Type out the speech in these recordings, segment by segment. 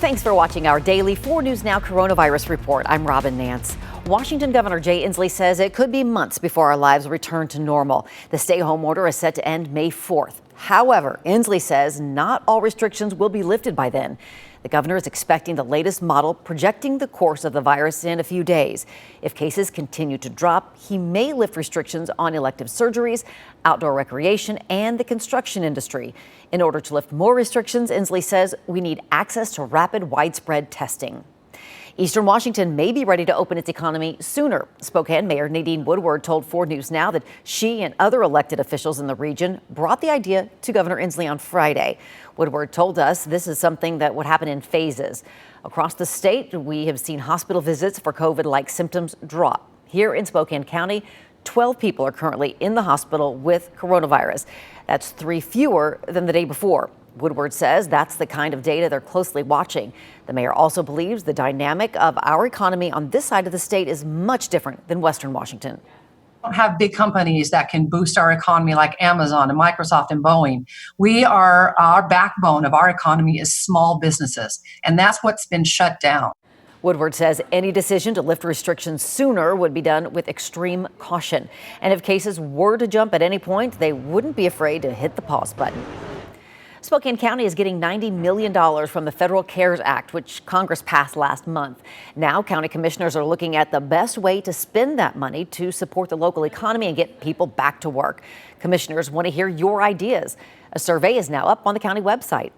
Thanks for watching our daily 4 News Now coronavirus report. I'm Robin Nance. Washington Governor Jay Inslee says it could be months before our lives return to normal. The stay-home order is set to end May 4th. However, Inslee says not all restrictions will be lifted by then. The governor is expecting the latest model projecting the course of the virus in a few days. If cases continue to drop, he may lift restrictions on elective surgeries, outdoor recreation, and the construction industry. In order to lift more restrictions, Inslee says we need access to rapid, widespread testing. Eastern Washington may be ready to open its economy sooner. Spokane Mayor Nadine Woodward told 4 News Now that she and other elected officials in the region brought the idea to Governor Inslee on Friday. Woodward told us this is something that would happen in phases. Across the state, we have seen hospital visits for COVID-like symptoms drop. Here in Spokane County, 12 people are currently in the hospital with coronavirus. That's 3 fewer than the day before. Woodward says that's the kind of data they're closely watching. The mayor also believes the dynamic of our economy on this side of the state is much different than Western Washington. We don't have big companies that can boost our economy like Amazon and Microsoft and Boeing. Our backbone of our economy is small businesses, and that's what's been shut down. Woodward says any decision to lift restrictions sooner would be done with extreme caution. And if cases were to jump at any point, they wouldn't be afraid to hit the pause button. Spokane County is getting $90 million from the Federal CARES Act, which Congress passed last month. Now, county commissioners are looking at the best way to spend that money to support the local economy and get people back to work. Commissioners want to hear your ideas. A survey is now up on the county website.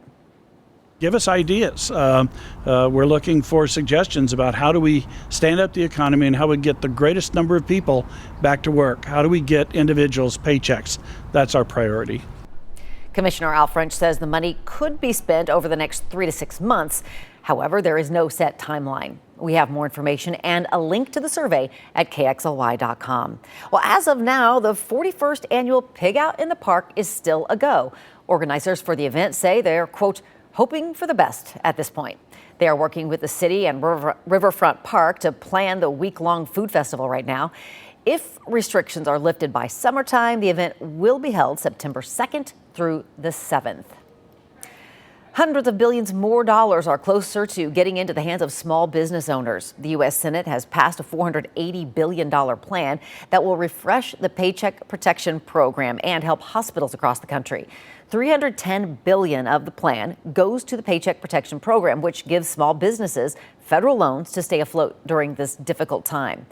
Give us ideas. We're looking for suggestions about how do we stand up the economy and how we get the greatest number of people back to work. How do we get individuals paychecks? That's our priority. Commissioner Al French says the money could be spent over the next 3 to 6 months. However, there is no set timeline. We have more information and a link to the survey at kxly.com. Well, as of now, the 41st annual Pig Out in the Park is still a go. Organizers for the event say they're, quote, hoping for the best at this point. They are working with the city and Riverfront Park to plan the week-long food festival right now. If restrictions are lifted by summertime, the event will be held September 2nd through the 7th. Hundreds of billions more dollars are closer to getting into the hands of small business owners. The U.S. Senate has passed a $480 billion plan that will refresh the Paycheck Protection Program and help hospitals across the country. $310 billion of the plan goes to the Paycheck Protection Program, which gives small businesses federal loans to stay afloat during this difficult time.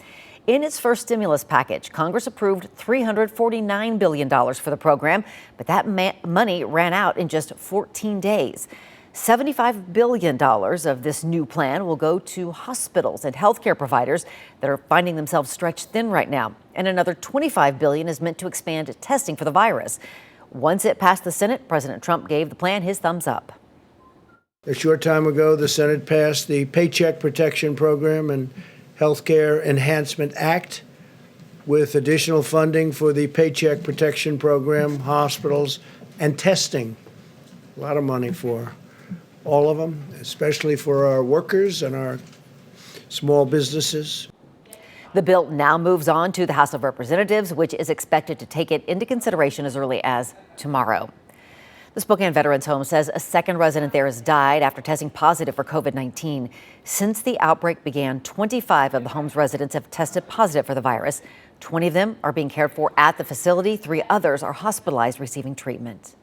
In its first stimulus package, Congress approved $349 billion for the program, but that money ran out in just 14 days. $75 billion of this new plan will go to hospitals and healthcare providers that are finding themselves stretched thin right now. And another $25 billion is meant to expand testing for the virus. Once it passed the Senate, President Trump gave the plan his thumbs up. A short time ago, the Senate passed the Paycheck Protection Program and Healthcare Enhancement Act with additional funding for the Paycheck Protection Program, hospitals, and testing. A lot of money for all of them, especially for our workers and our small businesses. The bill now moves on to the House of Representatives, which is expected to take it into consideration as early as tomorrow. The Spokane Veterans Home says a second resident there has died after testing positive for COVID-19. Since the outbreak began, 25 of the home's residents have tested positive for the virus. 20 of them are being cared for at the facility. 3 others are hospitalized receiving treatment.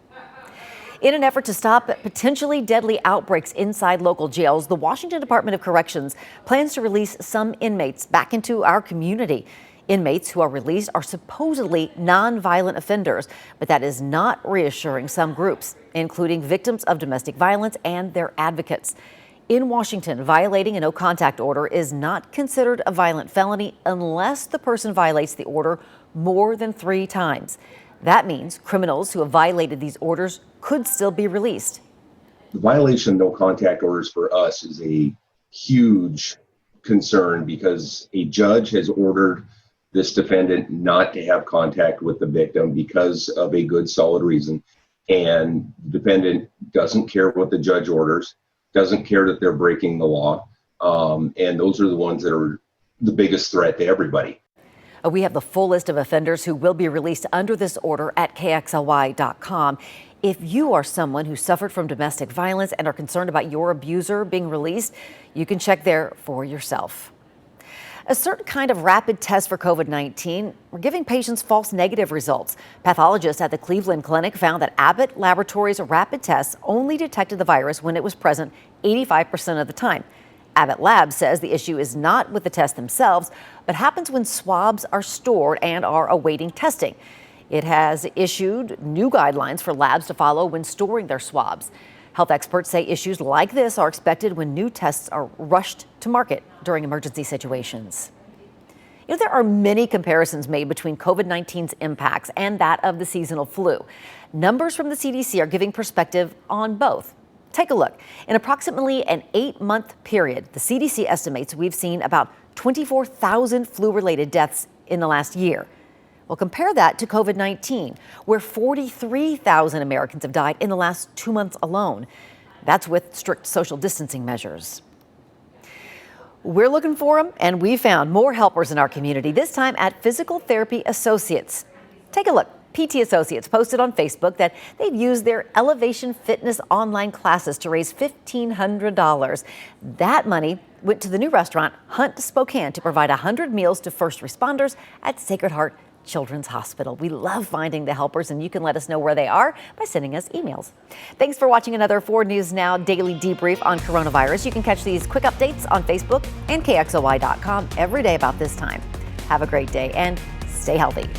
In an effort to stop potentially deadly outbreaks inside local jails, the Washington Department of Corrections plans to release some inmates back into our community. Inmates who are released are supposedly nonviolent offenders, but that is not reassuring some groups, including victims of domestic violence and their advocates. In Washington, violating a no-contact order is not considered a violent felony unless the person violates the order more than 3 times. That means criminals who have violated these orders could still be released. The violation of no-contact orders for us is a huge concern because a judge has ordered this defendant not to have contact with the victim because of a good, solid reason. And the defendant doesn't care what the judge orders, doesn't care that they're breaking the law. And those are the ones that are the biggest threat to everybody. We have the full list of offenders who will be released under this order at KXLY.com. If you are someone who suffered from domestic violence and are concerned about your abuser being released, you can check there for yourself. A certain kind of rapid test for COVID-19 were giving patients false negative results. Pathologists at the Cleveland Clinic found that Abbott Laboratories rapid tests only detected the virus when it was present 85% of the time. Abbott Labs says the issue is not with the tests themselves, but happens when swabs are stored and are awaiting testing. It has issued new guidelines for labs to follow when storing their swabs. Health experts say issues like this are expected when new tests are rushed to market during emergency situations. There are many comparisons made between COVID-19's impacts and that of the seasonal flu. Numbers from the CDC are giving perspective on both. Take a look. In approximately an 8-month period, the CDC estimates we've seen about 24,000 flu-related deaths in the last year. Well, compare that to COVID-19, where 43,000 Americans have died in the last 2 months alone. That's with strict social distancing measures. We're looking for them, and we found more helpers in our community, this time at Physical Therapy Associates. Take a look. PT Associates posted on Facebook that they've used their Elevation Fitness online classes to raise $1,500. That money went to the new restaurant Hunt Spokane to provide 100 meals to first responders at Sacred Heart Children's Hospital. We love finding the helpers, and you can let us know where they are by sending us emails. Thanks for watching another 4 News Now daily debrief on coronavirus. You can catch these quick updates on Facebook and KXLY.com every day about this time. Have a great day and stay healthy.